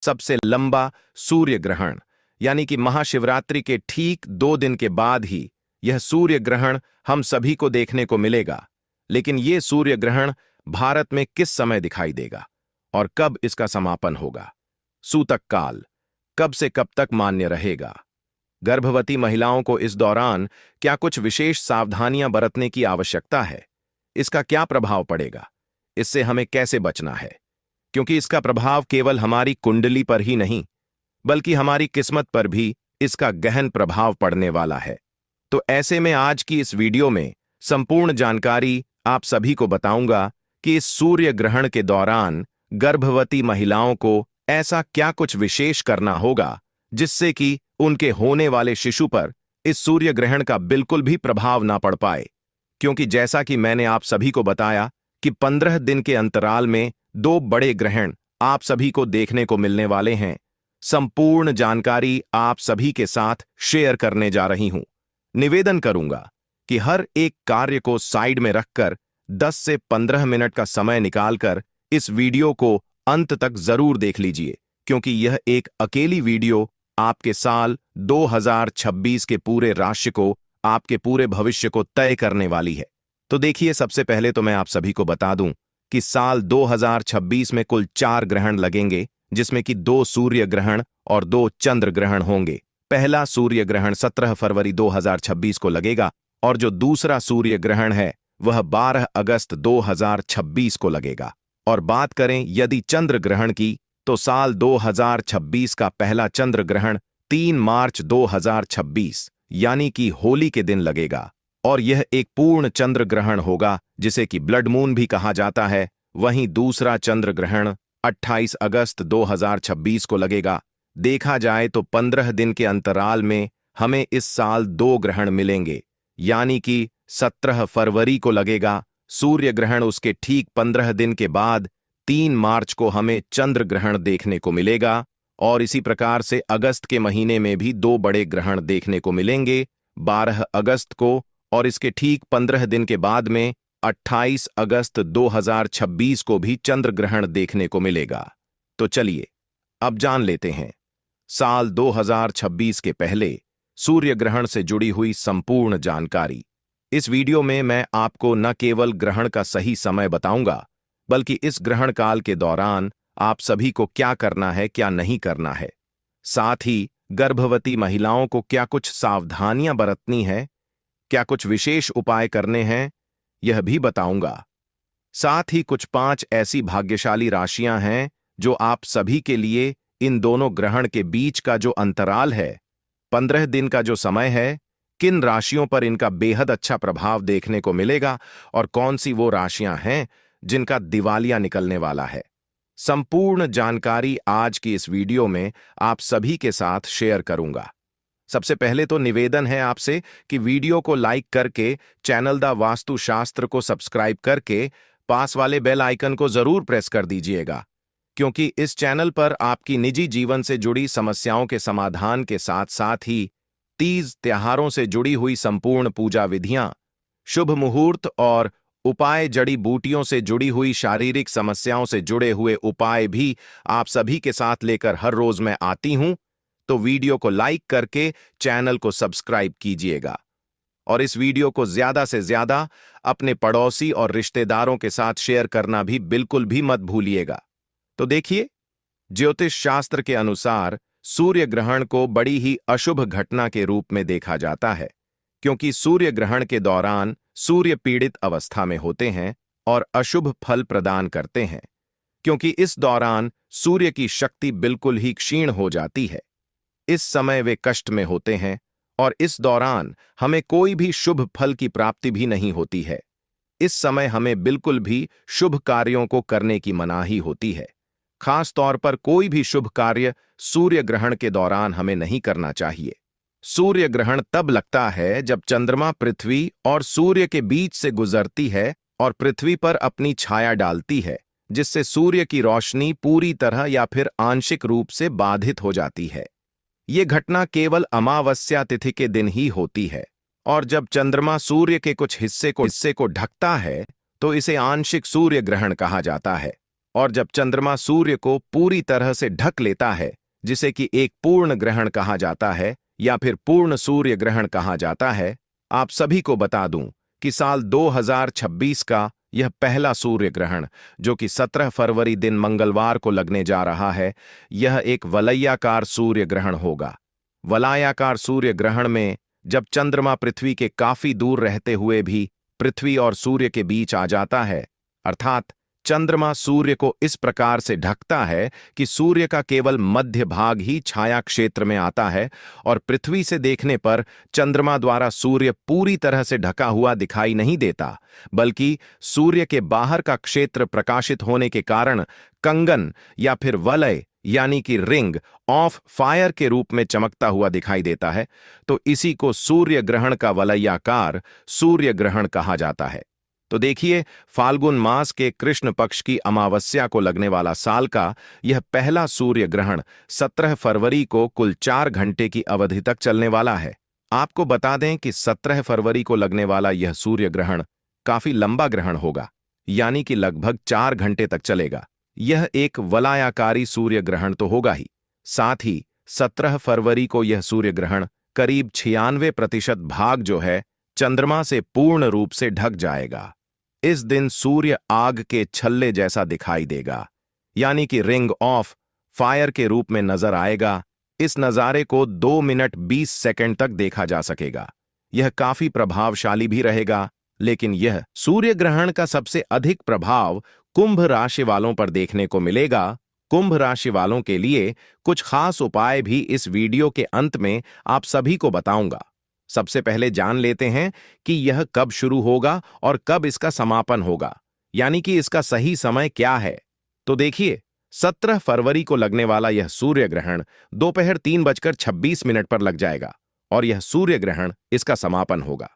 सबसे लंबा सूर्य ग्रहण यानी कि महाशिवरात्रि के ठीक 2 दिन के बाद ही यह सूर्य ग्रहण हम सभी को देखने को मिलेगा। लेकिन यह सूर्य ग्रहण भारत में किस समय दिखाई देगा और कब इसका समापन होगा? सूतक काल कब से कब तक मान्य रहेगा? गर्भवती महिलाओं को इस दौरान क्या कुछ विशेष सावधानियां बरतने की आवश्यकता है? इसका क्या प्रभाव पड़ेगा? इससे हमें कैसे बचना है? क्योंकि इसका प्रभाव केवल हमारी कुंडली पर ही नहीं बल्कि हमारी किस्मत पर भी इसका गहन प्रभाव पड़ने वाला है। तो ऐसे में आज की इस वीडियो में संपूर्ण जानकारी आप सभी को बताऊंगा कि इस सूर्य ग्रहण के दौरान गर्भवती महिलाओं को ऐसा क्या कुछ विशेष करना होगा जिससे कि उनके होने वाले शिशु पर इस सूर्य ग्रहण का बिल्कुल भी प्रभाव ना पड़ पाए। क्योंकि जैसा कि मैंने आप सभी को बताया कि 15 दिन के अंतराल में 2 बड़े ग्रहण आप सभी को देखने को मिलने वाले हैं। संपूर्ण जानकारी आप सभी के साथ शेयर करने जा रही हूं। निवेदन करूंगा कि हर एक कार्य को साइड में रखकर 10 से 15 मिनट का समय निकालकर इस वीडियो को अंत तक जरूर देख लीजिए, क्योंकि यह एक अकेली वीडियो आपके साल 2026 के पूरे राशि को, आपके पूरे भविष्य को तय करने वाली है। तो देखिए, सबसे पहले तो मैं आप सभी को बता दूं कि साल 2026 में कुल 4 ग्रहण लगेंगे, जिसमें कि 2 सूर्य ग्रहण और 2 चंद्र ग्रहण होंगे। पहला सूर्य ग्रहण 17 फरवरी 2026 को लगेगा और जो दूसरा सूर्य ग्रहण है वह 12 अगस्त 2026 को लगेगा। और बात करें यदि चंद्र ग्रहण की, तो साल 2026 का पहला चंद्र ग्रहण 3 मार्च 2026 यानी कि होली के दिन लगेगा और यह एक पूर्ण चंद्र ग्रहण होगा, जिसे कि ब्लड मून भी कहा जाता है। वहीं दूसरा चंद्र ग्रहण 28 अगस्त 2026 को लगेगा। देखा जाए तो 15 दिन के अंतराल में हमें इस साल 2 ग्रहण मिलेंगे, यानी कि 17 फरवरी को लगेगा सूर्य ग्रहण। उसके ठीक 15 दिन के बाद 3 मार्च को हमें चंद्र ग्रहण देखने को मिलेगा और इसी प्रकार से अगस्त के महीने में भी 2 बड़े ग्रहण देखने को मिलेंगे, 12 अगस्त को और इसके ठीक 15 दिन के बाद में 28 अगस्त 2026 को भी चंद्र ग्रहण देखने को मिलेगा। तो चलिए अब जान लेते हैं साल 2026 के पहले सूर्य ग्रहण से जुड़ी हुई संपूर्ण जानकारी। इस वीडियो में मैं आपको न केवल ग्रहण का सही समय बताऊंगा, बल्कि इस ग्रहण काल के दौरान आप सभी को क्या करना है, क्या नहीं करना है। साथ ही गर्भवती महिलाओं को क्या कुछ सावधानियां बरतनी है, क्या कुछ विशेष उपाय करने हैं, यह भी बताऊंगा। साथ ही कुछ 5 ऐसी भाग्यशाली राशियां हैं जो आप सभी के लिए इन दोनों ग्रहण के बीच का जो अंतराल है, 15 दिन का जो समय है, किन राशियों पर इनका बेहद अच्छा प्रभाव देखने को मिलेगा और कौन सी वो राशियां हैं जिनका दिवालिया निकलने वाला है। संपूर्ण जानकारी आज की इस वीडियो में आप सभी के साथ शेयर करूंगा। सबसे पहले तो निवेदन है आपसे कि वीडियो को लाइक करके चैनल द वास्तुशास्त्र को सब्सक्राइब करके पास वाले बेल आइकन को जरूर प्रेस कर दीजिएगा, क्योंकि इस चैनल पर आपकी निजी जीवन से जुड़ी समस्याओं के समाधान के साथ साथ ही तीज त्योहारों से जुड़ी हुई संपूर्ण पूजा विधियां, शुभ मुहूर्त और उपाय, जड़ी बूटियों से जुड़ी हुई शारीरिक समस्याओं से जुड़े हुए उपाय भी आप सभी के साथ लेकर हर रोज मैं आती हूं। तो वीडियो को लाइक करके चैनल को सब्सक्राइब कीजिएगा और इस वीडियो को ज्यादा से ज्यादा अपने पड़ोसी और रिश्तेदारों के साथ शेयर करना भी बिल्कुल भी मत भूलिएगा। तो देखिए, ज्योतिष शास्त्र के अनुसार सूर्य ग्रहण को बड़ी ही अशुभ घटना के रूप में देखा जाता है, क्योंकि सूर्य ग्रहण के दौरान सूर्य पीड़ित अवस्था में होते हैं और अशुभ फल प्रदान करते हैं, क्योंकि इस दौरान सूर्य की शक्ति बिल्कुल ही क्षीण हो जाती है। इस समय वे कष्ट में होते हैं और इस दौरान हमें कोई भी शुभ फल की प्राप्ति भी नहीं होती है। इस समय हमें बिल्कुल भी शुभ कार्यों को करने की मनाही होती है। खास तौर पर कोई भी शुभ कार्य सूर्य ग्रहण के दौरान हमें नहीं करना चाहिए। सूर्य ग्रहण तब लगता है जब चंद्रमा पृथ्वी और सूर्य के बीच से गुजरती है और पृथ्वी पर अपनी छाया डालती है, जिससे सूर्य की रोशनी पूरी तरह या फिर आंशिक रूप से बाधित हो जाती है। ये घटना केवल अमावस्या तिथि के दिन ही होती है और जब चंद्रमा सूर्य के कुछ हिस्से को ढकता है तो इसे आंशिक सूर्य ग्रहण कहा जाता है। और जब चंद्रमा सूर्य को पूरी तरह से ढक लेता है, जिसे कि एक पूर्ण ग्रहण कहा जाता है या फिर पूर्ण सूर्य ग्रहण कहा जाता है, आप सभी को बता दूं कि साल 2026 का यह पहला सूर्य ग्रहण, जो कि 17 फरवरी दिन मंगलवार को लगने जा रहा है, यह एक वलयाकार सूर्य ग्रहण होगा। वलयाकार सूर्य ग्रहण में जब चंद्रमा पृथ्वी के काफी दूर रहते हुए भी पृथ्वी और सूर्य के बीच आ जाता है, अर्थात चंद्रमा सूर्य को इस प्रकार से ढकता है कि सूर्य का केवल मध्य भाग ही छाया क्षेत्र में आता है और पृथ्वी से देखने पर चंद्रमा द्वारा सूर्य पूरी तरह से ढका हुआ दिखाई नहीं देता, बल्कि सूर्य के बाहर का क्षेत्र प्रकाशित होने के कारण कंगन या फिर वलय यानी कि रिंग ऑफ फायर के रूप में चमकता हुआ दिखाई देता है। तो इसी को सूर्य ग्रहण का वलयाकार सूर्य ग्रहण कहा जाता है। तो देखिए, फाल्गुन मास के कृष्ण पक्ष की अमावस्या को लगने वाला साल का यह पहला सूर्य ग्रहण 17 फरवरी को कुल 4 घंटे की अवधि तक चलने वाला है। आपको बता दें कि 17 फरवरी को लगने वाला यह सूर्य ग्रहण काफी लंबा ग्रहण होगा, यानी कि लगभग 4 घंटे तक चलेगा। यह एक वलयाकारी सूर्य ग्रहण तो होगा ही, साथ ही 17 फरवरी को यह सूर्य ग्रहण करीब 96% भाग जो है चंद्रमा से पूर्ण रूप से ढक जाएगा। इस दिन सूर्य आग के छल्ले जैसा दिखाई देगा, यानी कि रिंग ऑफ फायर के रूप में नजर आएगा। इस नजारे को 2 मिनट 20 सेकंड तक देखा जा सकेगा। यह काफी प्रभावशाली भी रहेगा, लेकिन यह सूर्य ग्रहण का सबसे अधिक प्रभाव कुंभ राशि वालों पर देखने को मिलेगा। कुंभ राशि वालों के लिए कुछ खास उपाय भी इस वीडियो के अंत में आप सभी को बताऊंगा। सबसे पहले जान लेते हैं कि यह कब शुरू होगा और कब इसका समापन होगा, यानी कि इसका सही समय क्या है। तो देखिए, 17 फरवरी को लगने वाला यह सूर्य ग्रहण दोपहर 3:26 पर लग जाएगा और यह सूर्य ग्रहण इसका समापन होगा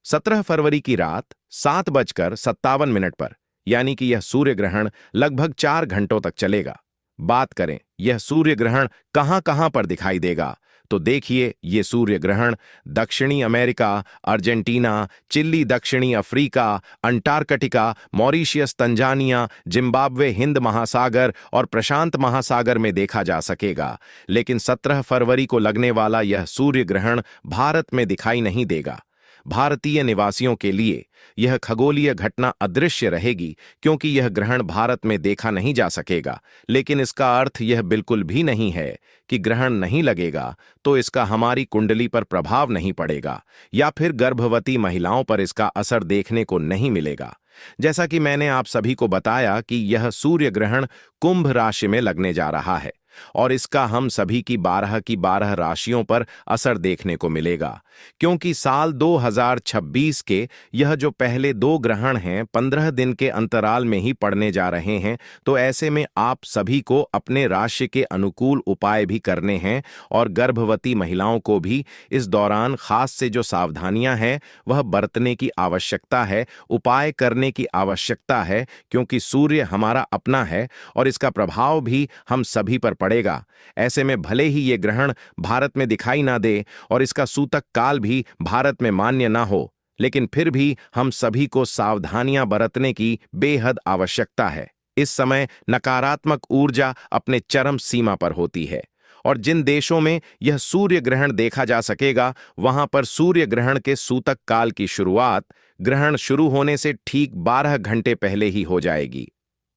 17 फरवरी की रात 7:57 पर, यानी कि यह सूर्य ग्रहण लगभग 4 घंटों तक चलेगा। बात करें यह सूर्य ग्रहण कहां पर दिखाई देगा, तो देखिए, ये सूर्य ग्रहण दक्षिणी अमेरिका, अर्जेंटीना, चिली, दक्षिणी Africa, Antarctica, Mauritius, Tanzania, Zimbabwe, Hind महासागर और प्रशांत महासागर में देखा जा सकेगा। लेकिन 17 फरवरी को लगने वाला यह सूर्य ग्रहण भारत में दिखाई नहीं देगा। भारतीय निवासियों के लिए यह खगोलीय घटना अदृश्य रहेगी, क्योंकि यह ग्रहण भारत में देखा नहीं जा सकेगा। लेकिन इसका अर्थ यह बिल्कुल भी नहीं है कि ग्रहण नहीं लगेगा तो इसका हमारी कुंडली पर प्रभाव नहीं पड़ेगा या फिर गर्भवती महिलाओं पर इसका असर देखने को नहीं मिलेगा। जैसा कि मैंने आप सभी को बताया कि यह सूर्य ग्रहण कुंभ राशि में लगने जा रहा है और इसका हम सभी की 12 राशियों पर असर देखने को मिलेगा, क्योंकि साल 2026 के यह जो पहले 2 ग्रहण हैं 15 दिन के अंतराल में ही पड़ने जा रहे हैं। तो ऐसे में आप सभी को अपने राशि के अनुकूल उपाय भी करने हैं और गर्भवती महिलाओं को भी इस दौरान खास से जो सावधानियां हैं वह बरतने की आवश्यकता है, उपाय करने की आवश्यकता है, क्योंकि सूर्य हमारा अपना है और इसका प्रभाव भी हम सभी पर पड़ेगा। ऐसे में भले ही ये ग्रहण भारत में दिखाई ना दे और इसका सूतक काल भी भारत में मान्य ना हो, लेकिन फिर भी हम सभी को सावधानियां बरतने की बेहद आवश्यकता है। इस समय नकारात्मक ऊर्जा अपने चरम सीमा पर होती है और जिन देशों में यह सूर्य ग्रहण देखा जा सकेगा वहां पर सूर्य ग्रहण के सूतक काल की शुरुआत ग्रहण शुरू होने से ठीक 12 घंटे पहले ही हो जाएगी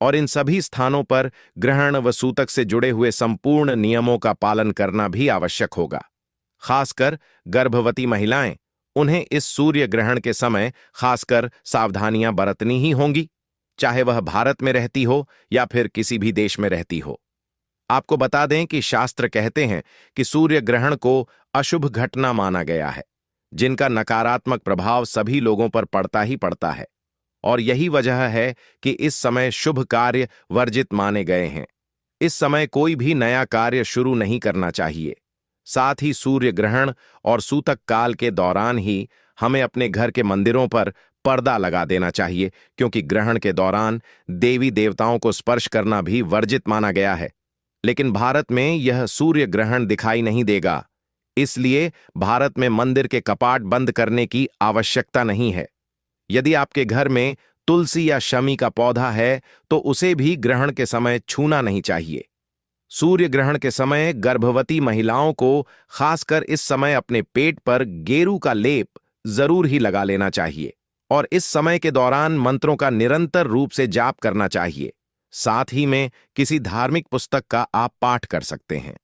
और इन सभी स्थानों पर ग्रहण व सूतक से जुड़े हुए संपूर्ण नियमों का पालन करना भी आवश्यक होगा। खासकर गर्भवती महिलाएं, उन्हें इस सूर्य ग्रहण के समय खासकर सावधानियां बरतनी ही होंगी, चाहे वह भारत में रहती हो या फिर किसी भी देश में रहती हो। आपको बता दें कि शास्त्र कहते हैं कि सूर्य ग्रहण को अशुभ घटना माना गया है, जिनका नकारात्मक प्रभाव सभी लोगों पर पड़ता ही पड़ता है और यही वजह है कि इस समय शुभ कार्य वर्जित माने गए हैं। इस समय कोई भी नया कार्य शुरू नहीं करना चाहिए। साथ ही सूर्य ग्रहण और सूतक काल के दौरान ही हमें अपने घर के मंदिरों पर पर्दा लगा देना चाहिए, क्योंकि ग्रहण के दौरान देवी देवताओं को स्पर्श करना भी वर्जित माना गया है। लेकिन भारत में यह सूर्य ग्रहण दिखाई नहीं देगा, इसलिए भारत में मंदिर के कपाट बंद करने की आवश्यकता नहीं है। यदि आपके घर में तुलसी या शमी का पौधा है तो उसे भी ग्रहण के समय छूना नहीं चाहिए। सूर्य ग्रहण के समय गर्भवती महिलाओं को खासकर इस समय अपने पेट पर गेरू का लेप जरूर ही लगा लेना चाहिए और इस समय के दौरान मंत्रों का निरंतर रूप से जाप करना चाहिए। साथ ही में किसी धार्मिक पुस्तक का आप पाठ कर सकते हैं।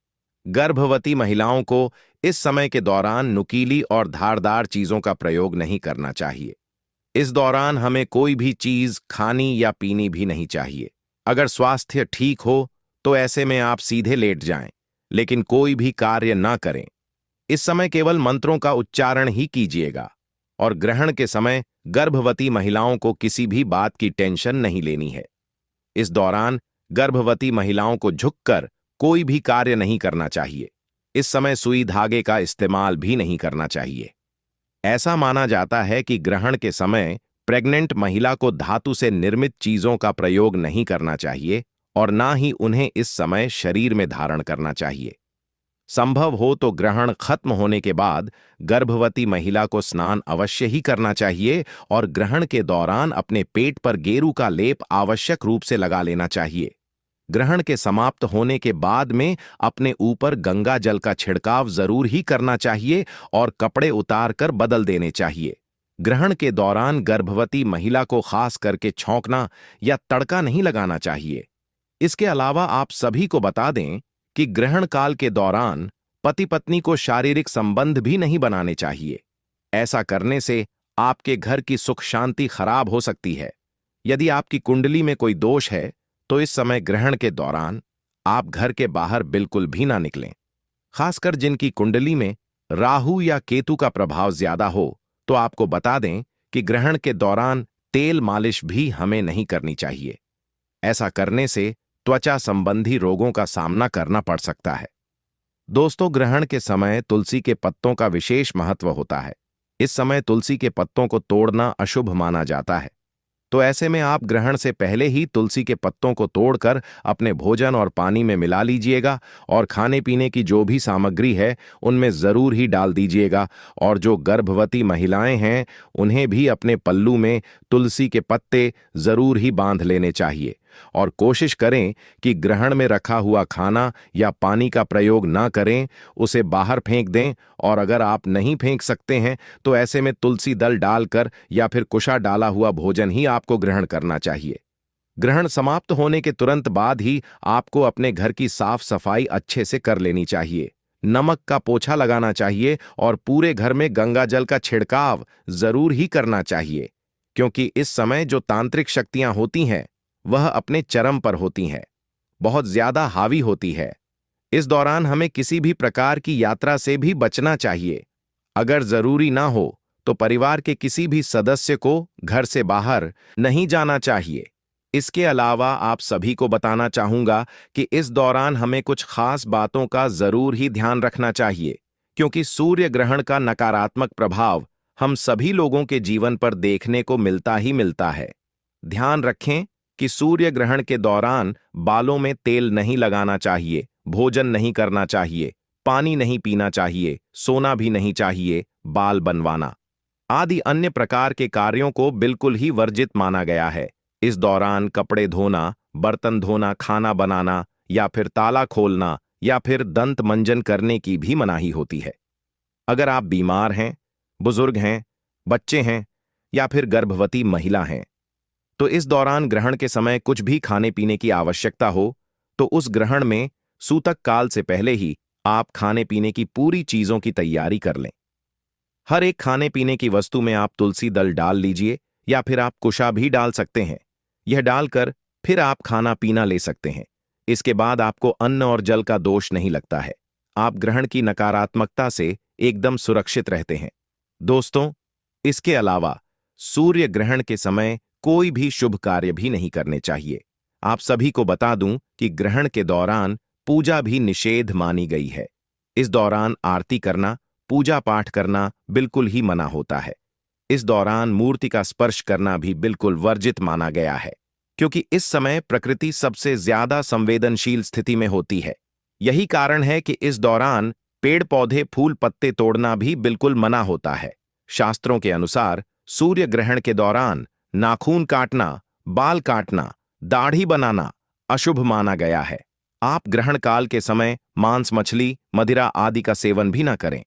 गर्भवती महिलाओं को इस समय के दौरान नुकीली और धारदार चीजों का प्रयोग नहीं करना चाहिए। इस दौरान हमें कोई भी चीज खानी या पीनी भी नहीं चाहिए। अगर स्वास्थ्य ठीक हो तो ऐसे में आप सीधे लेट जाएं, लेकिन कोई भी कार्य ना करें। इस समय केवल मंत्रों का उच्चारण ही कीजिएगा और ग्रहण के समय गर्भवती महिलाओं को किसी भी बात की टेंशन नहीं लेनी है। इस दौरान गर्भवती महिलाओं को झुककर कोई भी कार्य नहीं करना चाहिए। इस समय सुई धागे का इस्तेमाल भी नहीं करना चाहिए। ऐसा माना जाता है कि ग्रहण के समय प्रेग्नेंट महिला को धातु से निर्मित चीजों का प्रयोग नहीं करना चाहिए और ना ही उन्हें इस समय शरीर में धारण करना चाहिए। संभव हो तो ग्रहण खत्म होने के बाद गर्भवती महिला को स्नान अवश्य ही करना चाहिए और ग्रहण के दौरान अपने पेट पर गेरू का लेप आवश्यक रूप से लगा लेना चाहिए। ग्रहण के समाप्त होने के बाद में अपने ऊपर गंगा जल का छिड़काव जरूर ही करना चाहिए और कपड़े उतार कर बदल देने चाहिए। ग्रहण के दौरान गर्भवती महिला को खास करके छौंकना या तड़का नहीं लगाना चाहिए। इसके अलावा आप सभी को बता दें कि ग्रहण काल के दौरान पति पत्नी को शारीरिक संबंध भी नहीं बनाने चाहिए। ऐसा करने से आपके घर की सुख शांति खराब हो सकती है। यदि आपकी कुंडली में कोई दोष है तो इस समय ग्रहण के दौरान आप घर के बाहर बिल्कुल भी ना निकलें। खासकर जिनकी कुंडली में राहु या केतु का प्रभाव ज्यादा हो तो आपको बता दें कि ग्रहण के दौरान तेल मालिश भी हमें नहीं करनी चाहिए। ऐसा करने से त्वचा संबंधी रोगों का सामना करना पड़ सकता है। दोस्तों, ग्रहण के समय तुलसी के पत्तों का विशेष महत्व होता है। इस समय तुलसी के पत्तों को तोड़ना अशुभ माना जाता है, तो ऐसे में आप ग्रहण से पहले ही तुलसी के पत्तों को तोड़कर अपने भोजन और पानी में मिला लीजिएगा और खाने पीने की जो भी सामग्री है उनमें जरूर ही डाल दीजिएगा। और जो गर्भवती महिलाएं हैं उन्हें भी अपने पल्लू में तुलसी के पत्ते जरूर ही बांध लेने चाहिए और कोशिश करें कि ग्रहण में रखा हुआ खाना या पानी का प्रयोग ना करें, उसे बाहर फेंक दें। और अगर आप नहीं फेंक सकते हैं तो ऐसे में तुलसी दल डालकर या फिर कुशा डाला हुआ भोजन ही आपको ग्रहण करना चाहिए। ग्रहण समाप्त होने के तुरंत बाद ही आपको अपने घर की साफ सफाई अच्छे से कर लेनी चाहिए। नमक का पोछा लगाना चाहिए और पूरे घर में गंगा जल का छिड़काव जरूर ही करना चाहिए, क्योंकि इस समय जो तांत्रिक शक्तियां होती हैं वह अपने चरम पर होती हैं, बहुत ज्यादा हावी होती है। इस दौरान हमें किसी भी प्रकार की यात्रा से भी बचना चाहिए। अगर जरूरी ना हो तो परिवार के किसी भी सदस्य को घर से बाहर नहीं जाना चाहिए। इसके अलावा आप सभी को बताना चाहूंगा कि इस दौरान हमें कुछ खास बातों का जरूर ही ध्यान रखना चाहिए, क्योंकि सूर्य ग्रहण का नकारात्मक प्रभाव हम सभी लोगों के जीवन पर देखने को मिलता ही मिलता है। ध्यान रखें कि सूर्य ग्रहण के दौरान बालों में तेल नहीं लगाना चाहिए, भोजन नहीं करना चाहिए, पानी नहीं पीना चाहिए, सोना भी नहीं चाहिए, बाल बनवाना आदि अन्य प्रकार के कार्यों को बिल्कुल ही वर्जित माना गया है। इस दौरान कपड़े धोना, बर्तन धोना, खाना बनाना या फिर ताला खोलना या फिर दंत मंजन करने की भी मनाही होती है। अगर आप बीमार हैं, बुजुर्ग हैं, बच्चे हैं या फिर गर्भवती महिला हैं तो इस दौरान ग्रहण के समय कुछ भी खाने पीने की आवश्यकता हो तो उस ग्रहण में सूतक काल से पहले ही आप खाने पीने की पूरी चीजों की तैयारी कर लें। हर एक खाने पीने की वस्तु में आप तुलसी दल डाल लीजिए या फिर आप कुशा भी डाल सकते हैं। यह डालकर फिर आप खाना पीना ले सकते हैं। इसके बाद आपको अन्न और जल का दोष नहीं लगता है। आप ग्रहण की नकारात्मकता से एकदम सुरक्षित रहते हैं। दोस्तों, इसके अलावा सूर्य ग्रहण के समय कोई भी शुभ कार्य भी नहीं करने चाहिए। आप सभी को बता दूं कि ग्रहण के दौरान पूजा भी निषेध मानी गई है। इस दौरान आरती करना, पूजा पाठ करना बिल्कुल ही मना होता है। इस दौरान मूर्ति का स्पर्श करना भी बिल्कुल वर्जित माना गया है, क्योंकि इस समय प्रकृति सबसे ज्यादा संवेदनशील स्थिति में होती है। यही कारण है कि इस दौरान पेड़ पौधे फूल पत्ते तोड़ना भी बिल्कुल मना होता है। शास्त्रों के अनुसार सूर्य ग्रहण के दौरान नाखून काटना, बाल काटना, दाढ़ी बनाना अशुभ माना गया है। आप ग्रहण काल के समय मांस, मछली, मदिरा आदि का सेवन भी न करें।